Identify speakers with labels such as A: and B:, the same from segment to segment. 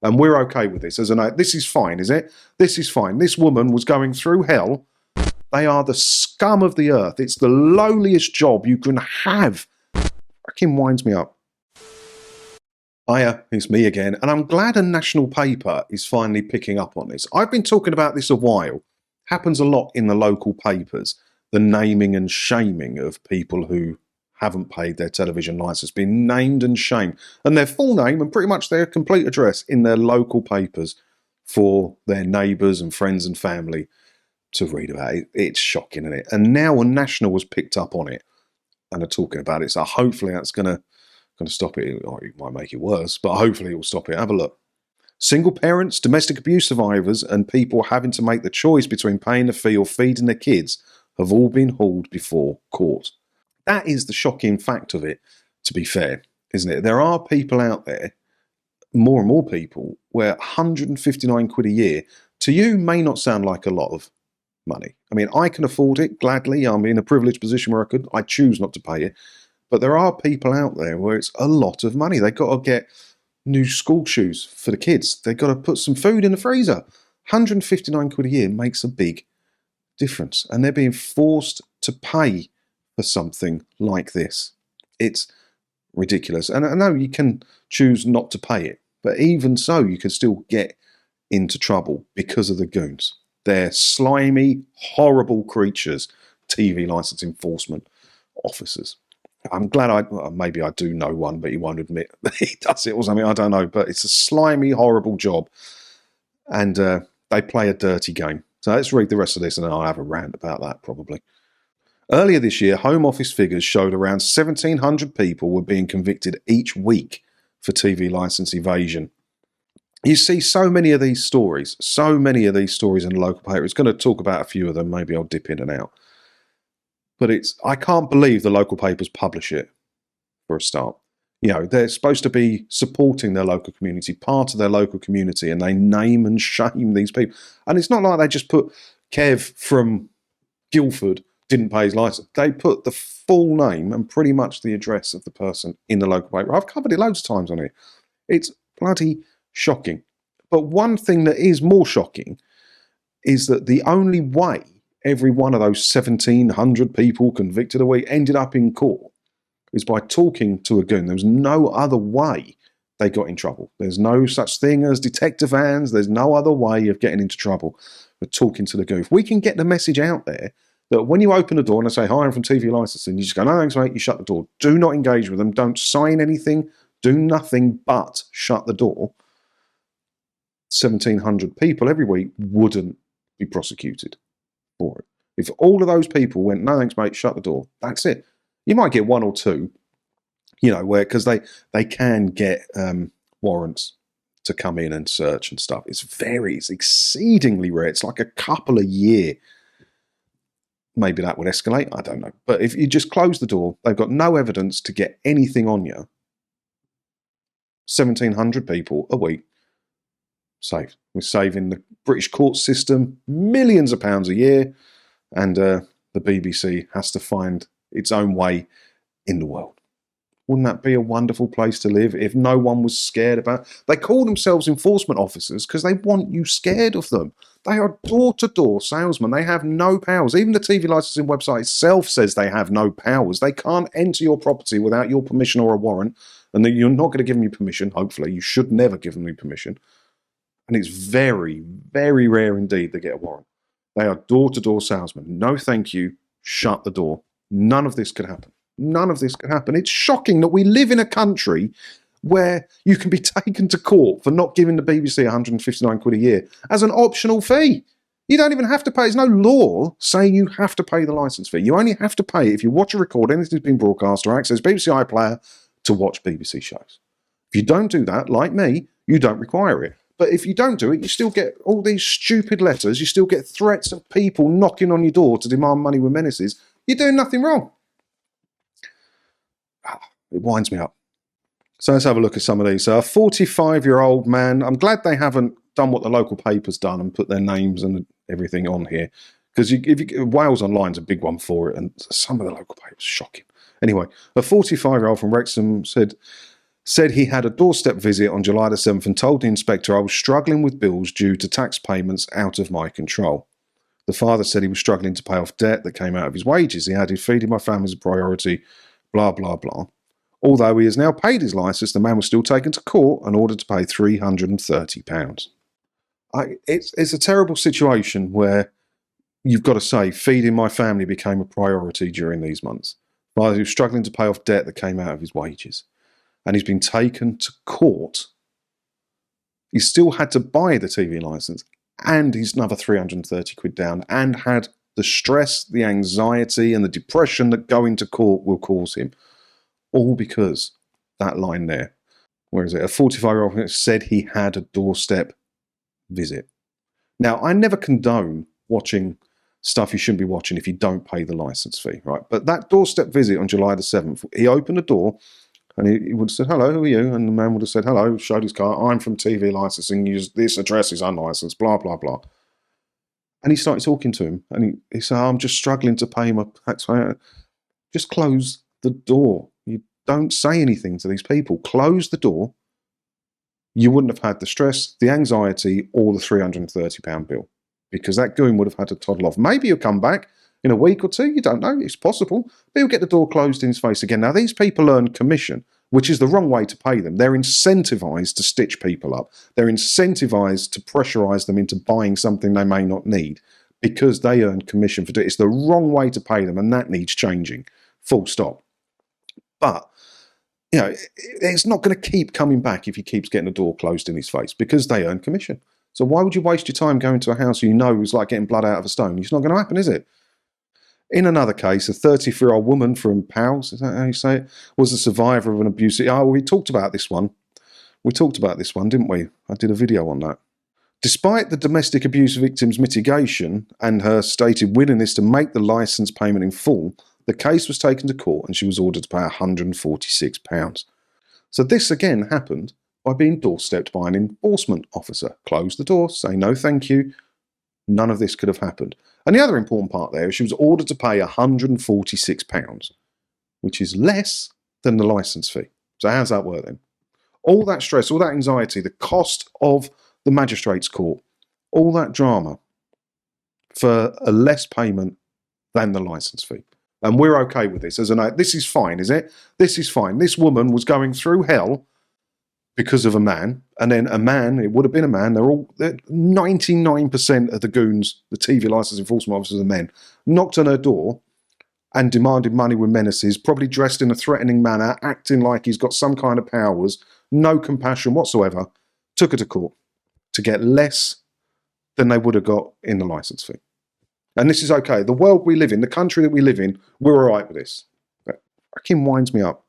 A: And we're okay with this. This is fine, is it? This is fine. This woman was going through hell. They are the scum of the earth. It's the lowliest job you can have. Fucking winds me up. Hiya, it's me again, and I'm glad a national paper is finally picking up on this. I've been talking about this a while. Happens a lot in the local papers. The naming and shaming of people who haven't paid their television licence, been named and shamed, and their full name and pretty much their complete address in their local papers for their neighbours and friends and family to read about it. It's shocking, isn't it? And now a national has picked up on it and are talking about it. So hopefully that's going to stop it. Or it might make it worse, but hopefully it will stop it. Have a look. Single parents, domestic abuse survivors, and people having to make the choice between paying the fee or feeding their kids have all been hauled before court. That is the shocking fact of it, to be fair, isn't it? There are people out there, more and more people, where 159 quid a year, to you, may not sound like a lot of money. I mean, I can afford it, gladly. I'm in a privileged position where I choose not to pay it. But there are people out there where it's a lot of money. They've got to get new school shoes for the kids. They've got to put some food in the freezer. 159 quid a year makes a big difference. And they're being forced to pay for something like this. It's ridiculous. And I know you can choose not to pay it, but even so, you can still get into trouble because of the goons. They're slimy, horrible creatures, TV licence enforcement officers. I'm glad maybe I do know one, but he won't admit that he does it or something. I don't know, but it's a slimy, horrible job. And they play a dirty game. So let's read the rest of this and then I'll have a rant about that probably. Earlier this year, Home Office figures showed around 1,700 people were being convicted each week for TV licence evasion. You see so many of these stories in the local paper. It's going to talk about a few of them. Maybe I'll dip in and out. But I can't believe the local papers publish it, for a start. You know, they're supposed to be supporting their local community, part of their local community, and they name and shame these people. And it's not like they just put Kev from Guildford didn't pay his licence. They put the full name and pretty much the address of the person in the local paper. I've covered it loads of times on here. It's bloody shocking. But one thing that is more shocking is that the only way every one of those 1,700 people convicted a week ended up in court is by talking to a goon. There was no other way they got in trouble. There's no such thing as detective hands. There's no other way of getting into trouble but talking to the goon. If we can get the message out there that when you open the door and they say, hi, I'm from TV Licensing, you just go, no, thanks, mate, you shut the door. Do not engage with them. Don't sign anything. Do nothing but shut the door. 1,700 people every week wouldn't be prosecuted for it. If all of those people went, no, thanks, mate, shut the door, that's it. You might get one or two, you know, where because they can get warrants to come in and search and stuff. It's exceedingly rare. It's like a couple a year. Maybe that would escalate. I don't know. But if you just close the door, they've got no evidence to get anything on you. 1,700 people a week saved. We're saving the British court system millions of pounds a year, and the BBC has to find its own way in the world. Wouldn't that be a wonderful place to live if no one was scared about? They call themselves enforcement officers because they want you scared of them. They are door-to-door salesmen. They have no powers. Even the TV licensing website itself says they have no powers. They can't enter your property without your permission or a warrant, and that you're not going to give them your permission, hopefully. You should never give them your permission. And it's very, very rare indeed they get a warrant. They are door-to-door salesmen. No thank you. Shut the door. None of this could happen. None of this could happen. It's shocking that we live in a country where you can be taken to court for not giving the BBC 159 quid a year as an optional fee. You don't even have to pay. There's no law saying you have to pay the licence fee. You only have to pay if you watch a record, anything that's been broadcast, or access BBC iPlayer to watch BBC shows. If you don't do that, like me, you don't require it. But if you don't do it, you still get all these stupid letters. You still get threats of people knocking on your door to demand money with menaces. You're doing nothing wrong. It winds me up. So let's have a look at some of these. So a 45-year-old man, I'm glad they haven't done what the local paper's done and put their names and everything on here. Because Wales Online's a big one for it, and some of the local papers are shocking. Anyway, a 45-year-old from Wrexham said, said he had a doorstep visit on July the 7th and told the inspector, "I was struggling with bills due to tax payments out of my control." The father said he was struggling to pay off debt that came out of his wages. He added, "Feeding my family is a priority, blah, blah, blah." Although he has now paid his licence, the man was still taken to court and ordered to pay £330. It's a terrible situation where you've got to say, feeding my family became a priority during these months. While he was struggling to pay off debt that came out of his wages. And he's been taken to court. He still had to buy the TV licence, and he's another 330 quid down, and had the stress, the anxiety, and the depression that going to court will cause him. All because that line there. Where is it? A 45-year-old said he had a doorstep visit. Now, I never condone watching stuff you shouldn't be watching if you don't pay the licence fee, right? But that doorstep visit on July the 7th, he opened the door and he would have said, "Hello, who are you?" And the man would have said, "Hello," showed his card, "I'm from TV licensing, this address is unlicensed, blah, blah, blah." And he started talking to him and he said, "I'm just struggling to pay my tax." Just close the door. You don't say anything to these people. Close the door. You wouldn't have had the stress, the anxiety, or the £330 bill. Because that goon would have had to toddle off. Maybe he'll come back in a week or two. You don't know. It's possible. But he'll get the door closed in his face again. Now, these people earn commission, which is the wrong way to pay them. They're incentivized to stitch people up. They're incentivized to pressurize them into buying something they may not need because they earn commission for it. It's the wrong way to pay them, and that needs changing. Full stop. But, you know, it's not going to keep coming back if he keeps getting the door closed in his face because they earn commission. So why would you waste your time going to a house you know is like getting blood out of a stone? It's not going to happen, is it? In another case, a 34-year-old woman from Powell's, is that how you say it, was a survivor of an abusive... Oh, we talked about this one. We talked about this one, didn't we? I did a video on that. Despite the domestic abuse victim's mitigation and her stated willingness to make the licence payment in full, the case was taken to court and she was ordered to pay £146. So this again happened by being doorstepped by an enforcement officer. Close the door, say no thank you. None of this could have happened. And the other important part there is she was ordered to pay £146, which is less than the licence fee. So how's that work then? All that stress, all that anxiety, the cost of the magistrate's court, all that drama for a less payment than the licence fee. And we're okay with this. As this is fine, is it? This is fine. This woman was going through hell because of a man, and then a man, it would have been a man, 99% of the goons, the TV licence enforcement officers are men, knocked on her door and demanded money with menaces, probably dressed in a threatening manner, acting like he's got some kind of powers, no compassion whatsoever, took her to court to get less than they would have got in the licence fee. And this is okay. The world we live in, the country that we live in, we're all right with this. That fucking winds me up.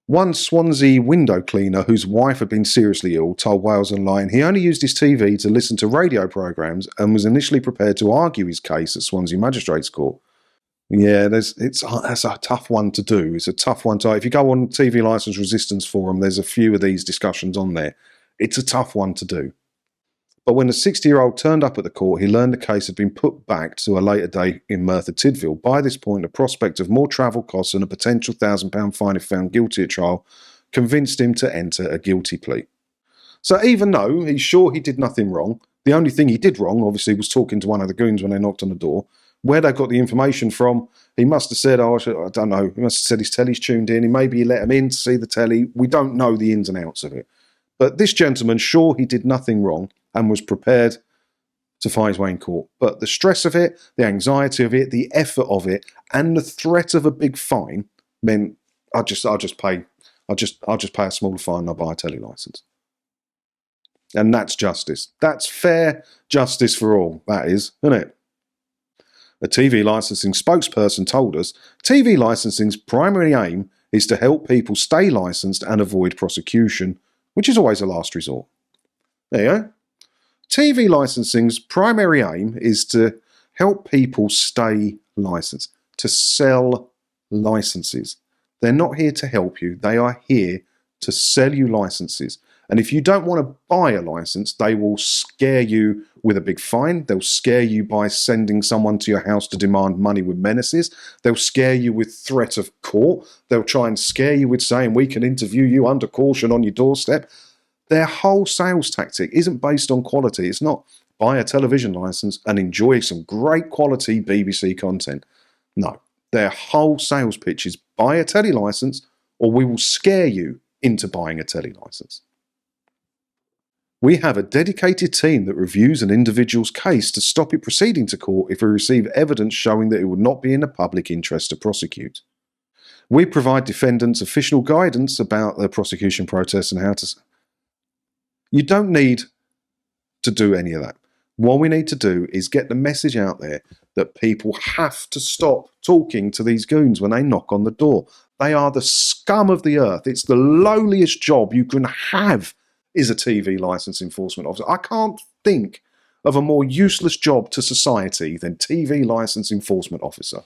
A: One Swansea window cleaner whose wife had been seriously ill told Wales Online he only used his TV to listen to radio programmes and was initially prepared to argue his case at Swansea Magistrates Court. Yeah, that's a tough one to do. It's a tough one to... If you go on TV Licence Resistance Forum, there's a few of these discussions on there. It's a tough one to do. But when the 60-year-old turned up at the court, he learned the case had been put back to a later date in Merthyr Tydfil. By this point, the prospect of more travel costs and a potential £1,000 fine if found guilty at trial convinced him to enter a guilty plea. So even though he's sure he did nothing wrong, the only thing he did wrong, obviously, was talking to one of the goons when they knocked on the door. Where they got the information from, he must have said, I don't know, he must have said his telly's tuned in, maybe he let him in to see the telly. We don't know the ins and outs of it. But this gentleman, sure he did nothing wrong and was prepared to fight his way in court. But the stress of it, the anxiety of it, the effort of it, and the threat of a big fine meant I'll just pay a smaller fine and I'll buy a telly licence. And that's justice. That's fair justice for all, that is, isn't it? A TV licensing spokesperson told us, TV licensing's primary aim is to help people stay licensed and avoid prosecution, which is always a last resort. There you go. TV licensing's primary aim is to help people stay licensed, to sell licenses. They're not here to help you. They are here to sell you licenses. And if you don't want to buy a license, they will scare you with a big fine. They'll scare you by sending someone to your house to demand money with menaces. They'll scare you with threat of court. They'll try and scare you with saying, we can interview you under caution on your doorstep. Their whole sales tactic isn't based on quality. It's not buy a television license and enjoy some great quality BBC content. No, their whole sales pitch is buy a telly license or we will scare you into buying a telly license. We have a dedicated team that reviews an individual's case to stop it proceeding to court if we receive evidence showing that it would not be in the public interest to prosecute. We provide defendants official guidance about the prosecution process and how to... You don't need to do any of that. What we need to do is get the message out there that people have to stop talking to these goons when they knock on the door. They are the scum of the earth. It's the lowliest job you can have is a TV license enforcement officer. I can't think of a more useless job to society than TV license enforcement officer.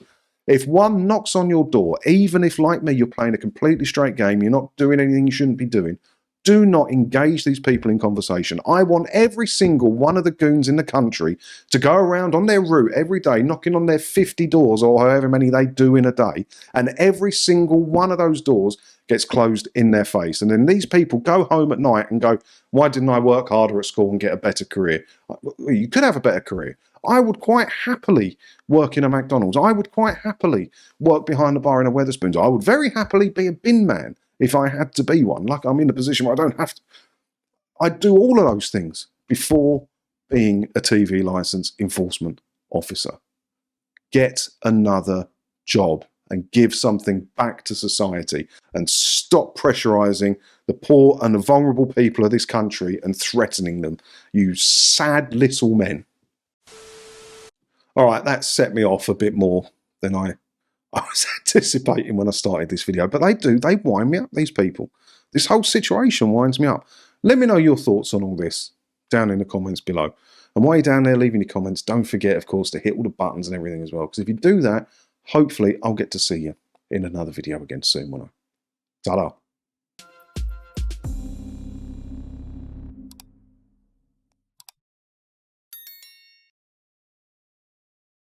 A: If one knocks on your door, even if, like me, you're playing a completely straight game, you're not doing anything you shouldn't be doing, do not engage these people in conversation. I want every single one of the goons in the country to go around on their route every day, knocking on their 50 doors or however many they do in a day, and every single one of those doors gets closed in their face. And then these people go home at night and go, why didn't I work harder at school and get a better career? You could have a better career. I would quite happily work in a McDonald's. I would quite happily work behind the bar in a Wetherspoons. I would very happily be a bin man if I had to be one. Like, I'm in a position where I don't have to. I'd do all of those things before being a TV license enforcement officer. Get another job and give something back to society and stop pressurising the poor and the vulnerable people of this country and threatening them. You sad little men. All right, that set me off a bit more than I was anticipating when I started this video. But they wind me up, these people. This whole situation winds me up. Let me know your thoughts on all this down in the comments below. And while you're down there leaving your comments, don't forget, of course, to hit all the buttons and everything as well. Because if you do that, hopefully I'll get to see you in another video again soon, won't I? Ta-da.